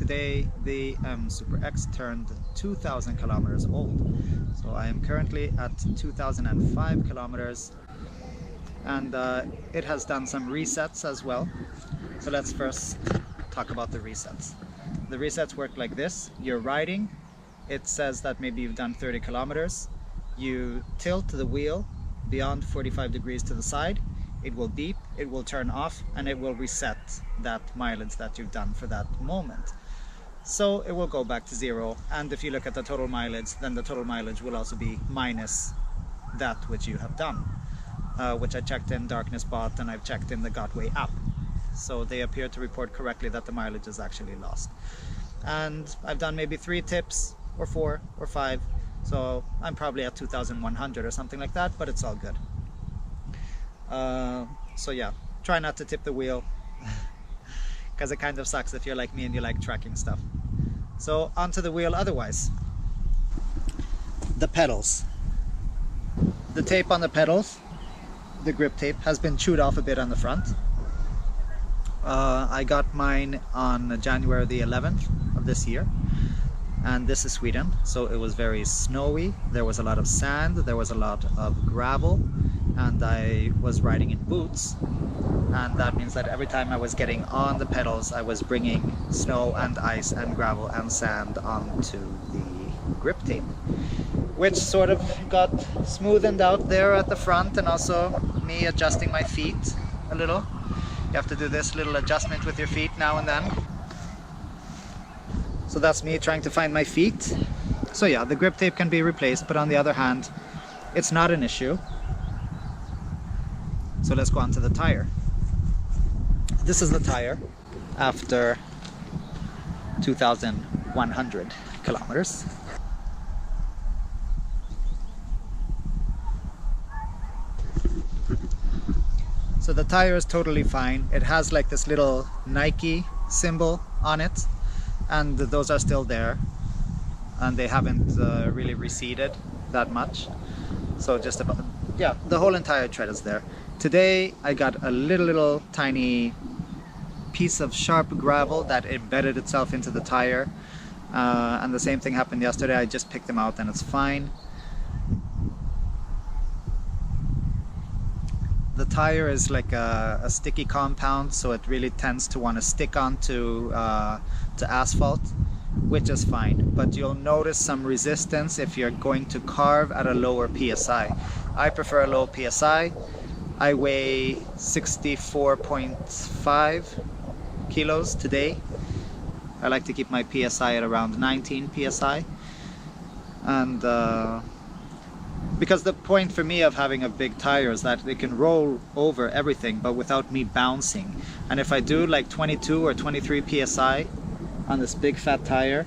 today the MSuper X turned 2,000 kilometers old. So I am currently at 2,005 kilometers, and it has done some resets as well. So let's first talk about the resets. The resets work like this. You're riding, it says that maybe you've done 30 kilometers. You tilt the wheel beyond 45 degrees to the side, it will beep, it will turn off, and it will reset that mileage that you've done for that moment. So it will go back to zero, and if you look at the total mileage, then the total mileage will also be minus that which you have done, which I checked in DarknessBot and I've checked in the Gotway app. So they appear to report correctly that the mileage is actually lost. And I've done maybe 3 tips or 4 or 5, so I'm probably at 2,100 or something like that, but it's all good. So yeah, try not to tip the wheel because it kind of sucks if you're like me and you like tracking stuff. So onto the wheel otherwise. The pedals. The tape on the pedals, the grip tape, has been chewed off a bit on the front. I got mine on January the 11th of this year, and this is Sweden, so it was very snowy, there was a lot of sand, there was a lot of gravel, and I was riding in boots, and that means that every time I was getting on the pedals I was bringing snow and ice and gravel and sand onto the grip tape, which sort of got smoothened out there at the front, and also me adjusting my feet a little. You have to do this little adjustment with your feet now and then. So that's me trying to find my feet. So yeah, the grip tape can be replaced, but on the other hand, it's not an issue. So let's go on to the tire. This is the tire after 2,100 kilometers. So the tire is totally fine. It has like this little Nike symbol on it, and those are still there, and they haven't really receded that much. So just about, yeah, the whole entire tread is there. Today I got a little tiny piece of sharp gravel that embedded itself into the tire, and the same thing happened yesterday. I just picked them out and it's fine. The tire is like a sticky compound, so it really tends to want to stick onto to asphalt, which is fine, but you'll notice some resistance if you're going to carve at a lower PSI. I prefer a low PSI. I weigh 64.5 kilos today. I like to keep my PSI at around 19 PSI, and because the point for me of having a big tire is that it can roll over everything but without me bouncing. And if I do like 22 or 23 PSI on this big fat tire,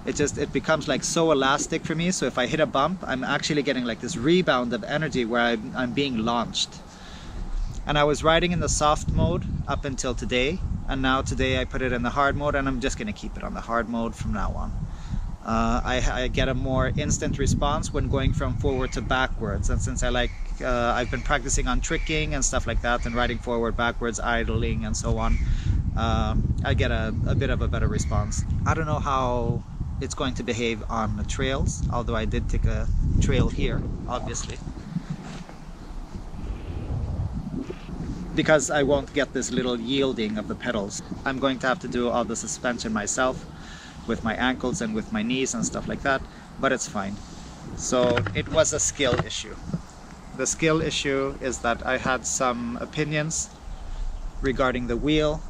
it becomes like so elastic for me, so if I hit a bump I'm actually getting like this rebound of energy where I'm being launched. And I was riding in the soft mode up until today, and now today I put it in the hard mode, and I'm just gonna keep it on the hard mode from now on. I get a more instant response when going from forward to backwards, and since I've been practicing on tricking and stuff like that, and riding forward, backwards, idling and so on, I get a bit of a better response. I don't know how it's going to behave on the trails, although I did take a trail here, obviously, because I won't get this little yielding of the pedals. I'm going to have to do all the suspension myself, with my ankles and with my knees and stuff like that, but it's fine. So it was a skill issue. The skill issue is that I had some opinions regarding the wheel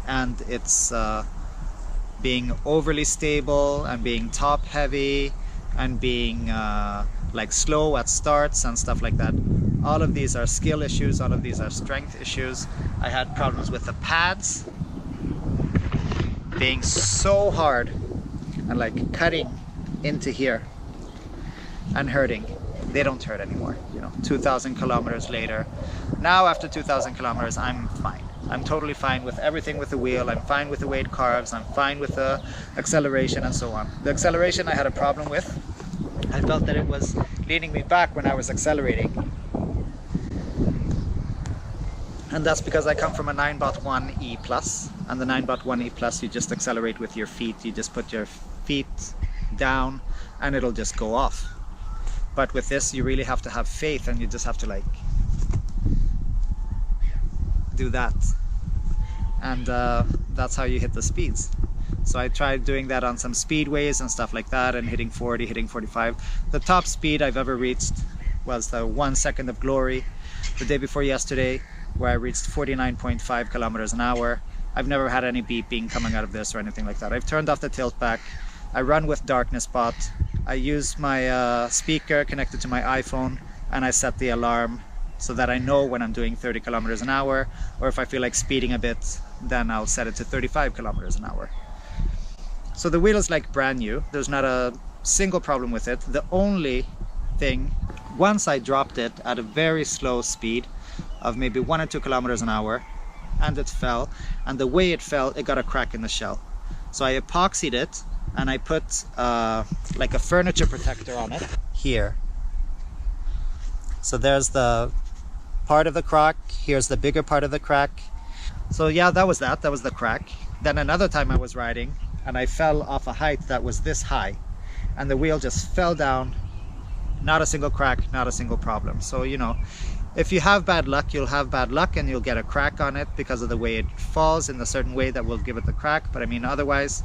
and its being overly stable and being top heavy and being like slow at starts and stuff like that. All of these are skill issues, all of these are strength issues. I had problems with the pads being so hard and like cutting into here and hurting. They don't hurt anymore, you know, 2,000 kilometers later. Now after 2,000 kilometers I'm fine. I'm totally fine with everything with the wheel. I'm fine with the weight carves. I'm fine with the acceleration and so on. The acceleration I had a problem with. I felt that it was leaning me back when I was accelerating. And that's because I come from a 9.1 E Plus, and the 9.1 E Plus you just accelerate with your feet. You just put your feet down and it'll just go off. But with this you really have to have faith, and you just have to like do that, and that's how you hit the speeds. So I tried doing that on some speedways and stuff like that, and hitting 40, hitting 45. The top speed I've ever reached was the 1 second of glory the day before yesterday, where I reached 49.5 kilometers an hour. I've never had any beeping coming out of this or anything like that. I've turned off the tilt back. I run with darkness spot. I use my speaker connected to my iPhone, and I set the alarm so that I know when I'm doing 30 kilometers an hour, or if I feel like speeding a bit, then I'll set it to 35 kilometers an hour. So the wheel is like brand new. There's not a single problem with it. The only thing, once I dropped it at a very slow speed of maybe 1 or 2 kilometers an hour, and it fell, and the way it fell, it got a crack in the shell. So I epoxied it, and I put like a furniture protector on it here. So there's the part of the crack, here's the bigger part of the crack. So yeah, that was the crack. Then another time I was riding, and I fell off a height that was this high, and the wheel just fell down. Not a single crack, not a single problem. So, you know, if you have bad luck, you'll have bad luck, and you'll get a crack on it because of the way it falls in a certain way that will give it the crack. But I mean, otherwise,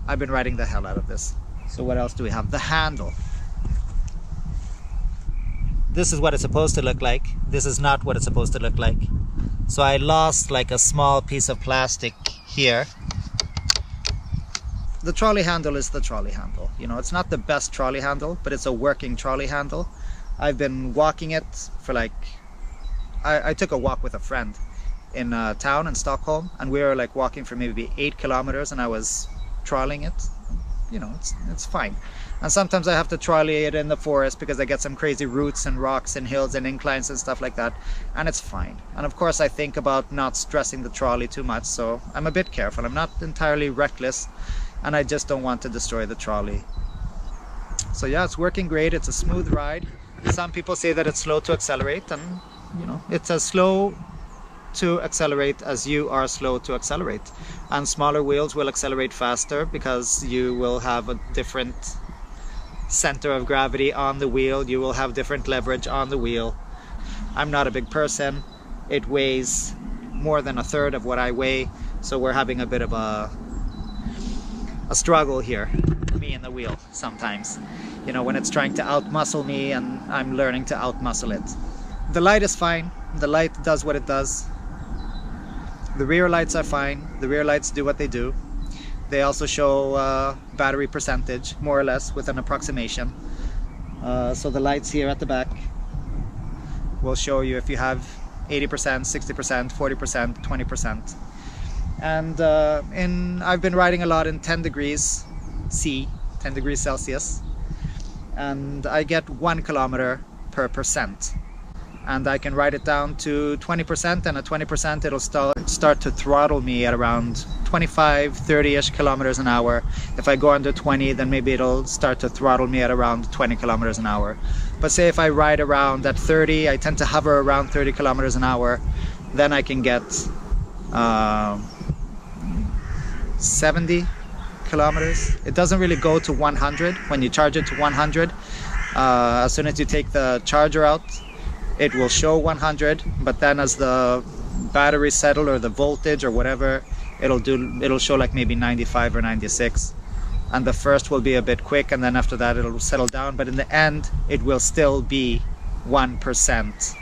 I've been riding the hell out of this. So what else do we have? The handle. This is what it's supposed to look like. This is not what it's supposed to look like. So I lost like a small piece of plastic here. The trolley handle is the trolley handle. You know, it's not the best trolley handle, but it's a working trolley handle. I've been walking it for like, I took a walk with a friend in a town in Stockholm, and we were like walking for maybe 8 kilometers, and I was trolling it. You know, it's fine. And sometimes I have to trolley it in the forest because I get some crazy roots and rocks and hills and inclines and stuff like that, and it's fine. And of course I think about not stressing the trolley too much, so I'm a bit careful. I'm not entirely reckless, and I just don't want to destroy the trolley. So yeah, it's working great. It's a smooth ride. Some people say that it's slow to accelerate, and you know, it's as slow to accelerate as you are slow to accelerate. And smaller wheels will accelerate faster because you will have a different center of gravity on the wheel. You will have different leverage on the wheel. I'm not a big person. It weighs more than a third of what I weigh, so we're having a bit of a struggle here, me and the wheel sometimes. You know, when it's trying to outmuscle me and I'm learning to outmuscle it. The light is fine. The light does what it does. The rear lights are fine. The rear lights do what they do. They also show battery percentage, more or less, with an approximation. So the lights here at the back will show you if you have 80%, 60%, 40%, 20%. And I've been riding a lot in 10 degrees C, 10 degrees Celsius, and I get 1 kilometer per percent. And I can ride it down to 20%, and at 20% it'll start to throttle me at around 25, 30-ish kilometers an hour. If I go under 20, then maybe it'll start to throttle me at around 20 kilometers an hour. But say if I ride around at 30, I tend to hover around 30 kilometers an hour, then I can get 70 kilometers. It doesn't really go to 100 when you charge it to 100. As soon as you take the charger out, it will show 100, but then as the battery settle, or the voltage or whatever, it'll show like maybe 95 or 96. And the first will be a bit quick, and then after that it'll settle down, but in the end it will still be 1%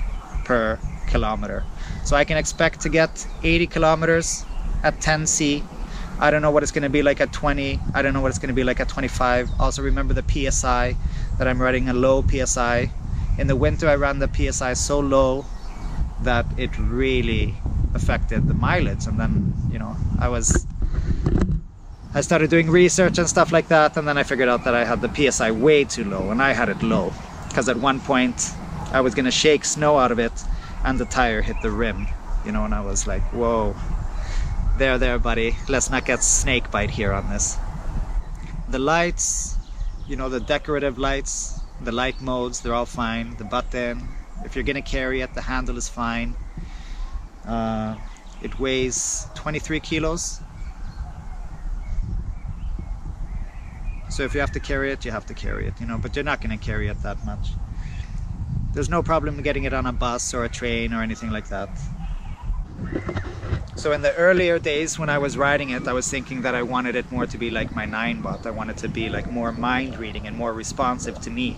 per kilometer. So I can expect to get 80 kilometers at 10C. I don't know what it's going to be like at 20. I don't know what it's going to be like at 25. Also remember the PSI, that I'm running a low PSI. In the winter I ran the PSI so low that it really affected the mileage, and then, you know, I started doing research and stuff like that, and then I figured out that I had the PSI way too low, and I had it low because at one point I was gonna shake snow out of it and the tire hit the rim, you know, and I was like, whoa, there buddy, let's not get snake bite here on this. The lights, you know, the decorative lights, the light modes, they're all fine. The button, if you're gonna carry it, the handle is fine. It weighs 23 kilos. So if you have to carry it, you have to carry it, you know, but you're not going to carry it that much. There's no problem getting it on a bus or a train or anything like that. So in the earlier days when I was riding it, I was thinking that I wanted it more to be like my 9-bot. I wanted to be like more mind reading and more responsive to me.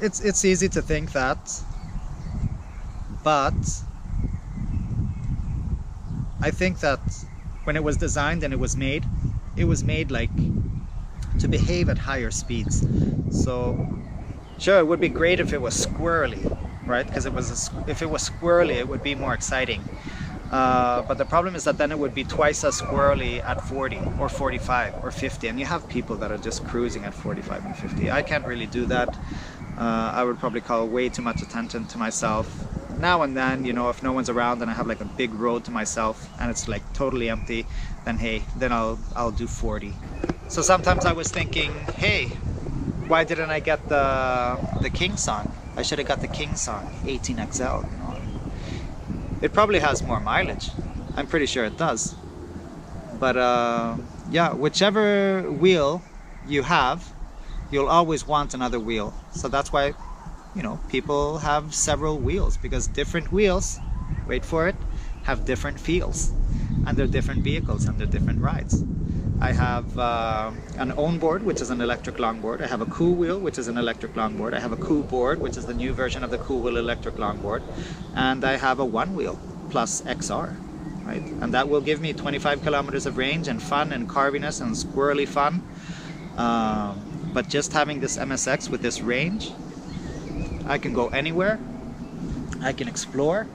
It's easy to think that, but I think that when it was designed and it was made like to behave at higher speeds. So sure, it would be great if it was squirrely, right? Because if it was squirrely, it would be more exciting. But the problem is that then it would be twice as squirrely at 40 or 45 or 50, and you have people that are just cruising at 45 and 50. I can't really do that. I would probably call way too much attention to myself. Now and then, you know, if no one's around and I have like a big road to myself and it's like totally empty, then hey, then I'll do 40. So sometimes I was thinking, hey, why didn't I get the King Song? I should have got the King Song 18XL, you know. It probably has more mileage. I'm pretty sure it does. But yeah, whichever wheel you have, you'll always want another wheel. So that's why, you know, people have several wheels, because different wheels, wait for it, have different feels, and they're different vehicles and they're different rides. I have an own board, which is an electric longboard. I have a cool wheel, which is an electric longboard. I have a cool board, which is the new version of the cool wheel electric longboard. And I have a one wheel plus XR, right? And that will give me 25 kilometers of range and fun and carviness and squirrely fun. But just having this MSX with this range, I can go anywhere. I can explore.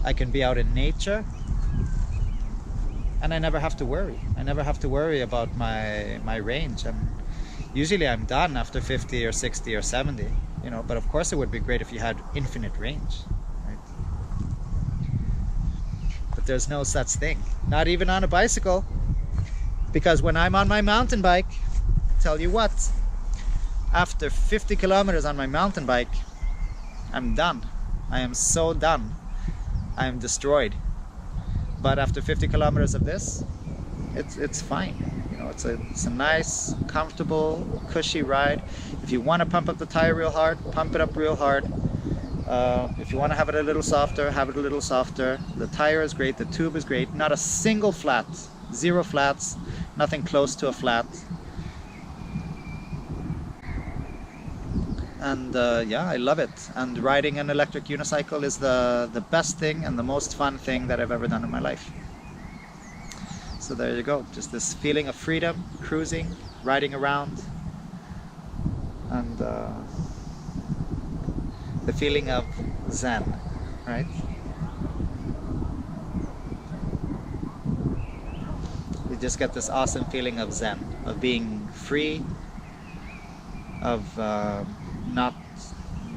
I can be out in nature. And I never have to worry. I never have to worry about my range. And usually I'm done after 50 or 60 or 70, you know, but of course it would be great if you had infinite range, right? But there's no such thing, not even on a bicycle, because when I'm on my mountain bike, tell you what, after 50 kilometers on my mountain bike, I'm done. I am so done. I am destroyed. But after 50 kilometers of this, it's fine. You know, it's a nice, comfortable, cushy ride. If you want to pump up the tire real hard, pump it up real hard. If you want to have it a little softer, have it a little softer. The tire is great, the tube is great. Not a single flat, 0 flats, nothing close to a flat. And yeah, I love it. And riding an electric unicycle is the best thing and the most fun thing that I've ever done in my life. So there you go, just this feeling of freedom, cruising, riding around, and the feeling of Zen, right? You just get this awesome feeling of Zen, of being free, of not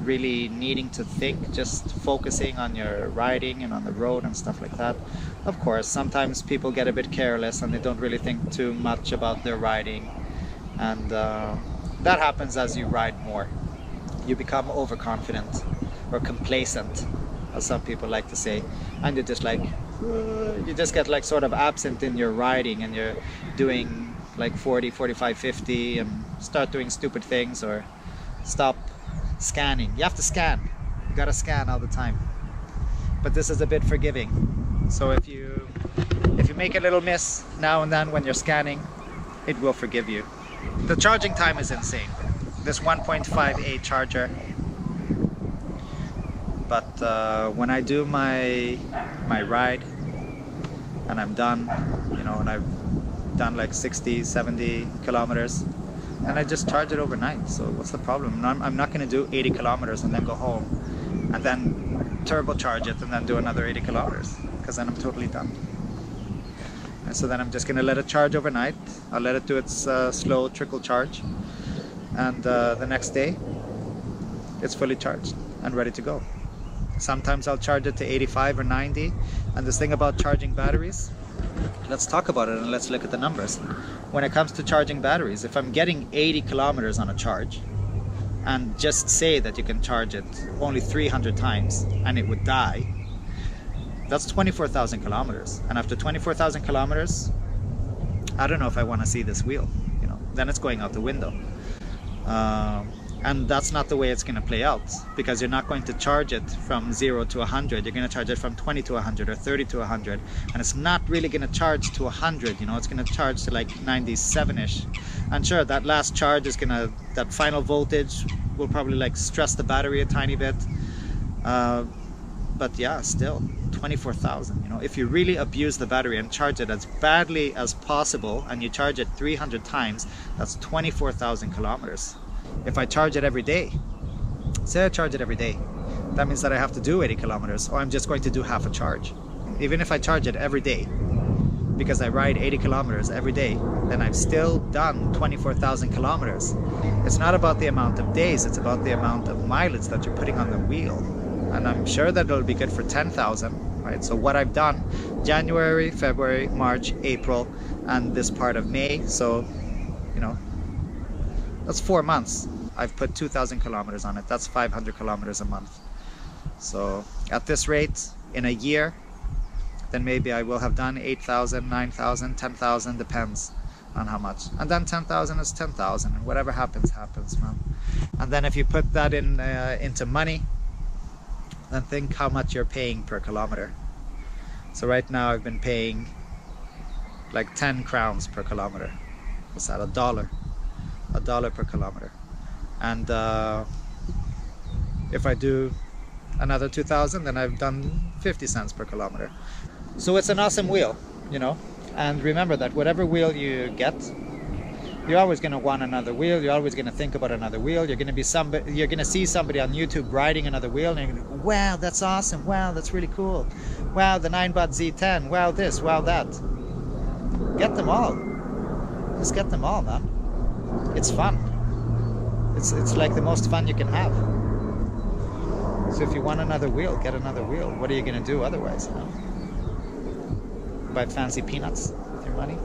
really needing to think, just focusing on your riding and on the road and stuff like that. Of course, sometimes people get a bit careless and they don't really think too much about their riding, and that happens as you ride more. You become overconfident or complacent, as some people like to say, and you're just like, you just get like sort of absent in your riding, and you're doing like 40, 45, 50 and start doing stupid things, or stop scanning. You have to scan. You gotta scan all the time. But this is a bit forgiving. So if you make a little miss now and then when you're scanning, it will forgive you. The charging time is insane. This 1.5A charger. But when I do my ride and I'm done, you know, and I've done like 60, 70 kilometers, and I just charge it overnight. So what's the problem? I'm not going to do 80 kilometers and then go home and then turbocharge it and then do another 80 kilometers, because then I'm totally done. And so then I'm just going to let it charge overnight. I'll let it do its slow trickle charge, and the next day it's fully charged and ready to go. Sometimes I'll charge it to 85 or 90. And this thing about charging batteries, let's talk about it and let's look at the numbers. When it comes to charging batteries, if I'm getting 80 kilometers on a charge, and just say that you can charge it only 300 times and it would die, that's 24,000 kilometers. And after 24,000 kilometers, I don't know if I want to see this wheel, you know, then it's going out the window. And that's not the way it's going to play out, because you're not going to charge it from 0 to 100. You're going to charge it from 20 to 100 or 30 to 100, and it's not really going to charge to 100, you know, it's going to charge to like 97-ish. And sure, that last charge is going to, that final voltage will probably like stress the battery a tiny bit. But yeah, still 24,000, you know, if you really abuse the battery and charge it as badly as possible, and you charge it 300 times, that's 24,000 kilometers. If I charge it every day, say I charge it every day, that means that I have to do 80 kilometers, or I'm just going to do half a charge. Even if I charge it every day, because I ride 80 kilometers every day, then I've still done 24,000 kilometers. It's not about the amount of days, it's about the amount of mileage that you're putting on the wheel. And I'm sure that it'll be good for 10,000, right? So what I've done, January, February, March, April, and this part of May, so, you know, that's 4 months. I've put 2,000 kilometers on it. That's 500 kilometers a month. So at this rate, in a year, then maybe I will have done 8,000, 9,000, 10,000, depends on how much. And then 10,000 is 10,000, and whatever happens, happens, man. And then if you put that in into money, then think how much you're paying per kilometer. So right now I've been paying like 10 crowns per kilometer. What's that, $1? $1 per kilometer. And if I do another 2,000, then I've done 50 cents per kilometer. So it's an awesome wheel, you know. And remember that whatever wheel you get, you're always going to want another wheel. You're always going to think about another wheel. You're going to be somebody, you're going to see somebody on YouTube riding another wheel, and you're going to go, wow, that's awesome. Wow, that's really cool. Wow, the 9-bot Z10. Wow, this. Wow, that. Get them all. Just get them all, man. It's fun. It's like the most fun you can have. So if you want another wheel, get another wheel. What are you going to do otherwise? You know? Buy fancy peanuts with your money.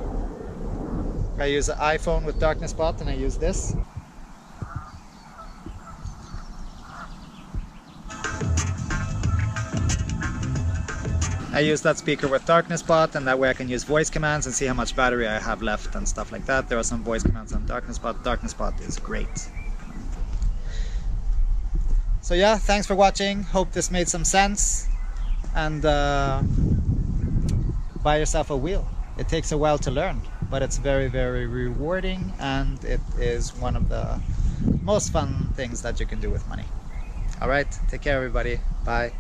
I use an iPhone with darkness bot, and I use this. I use that speaker with darkness bot, and that way I can use voice commands and see how much battery I have left and stuff like that. There are some voice commands on darkness bot. Darkness bot is great. So yeah, thanks for watching. Hope this made some sense. And buy yourself a wheel. It takes a while to learn, but it's very, very rewarding, and it is one of the most fun things that you can do with money. All right, take care everybody. Bye.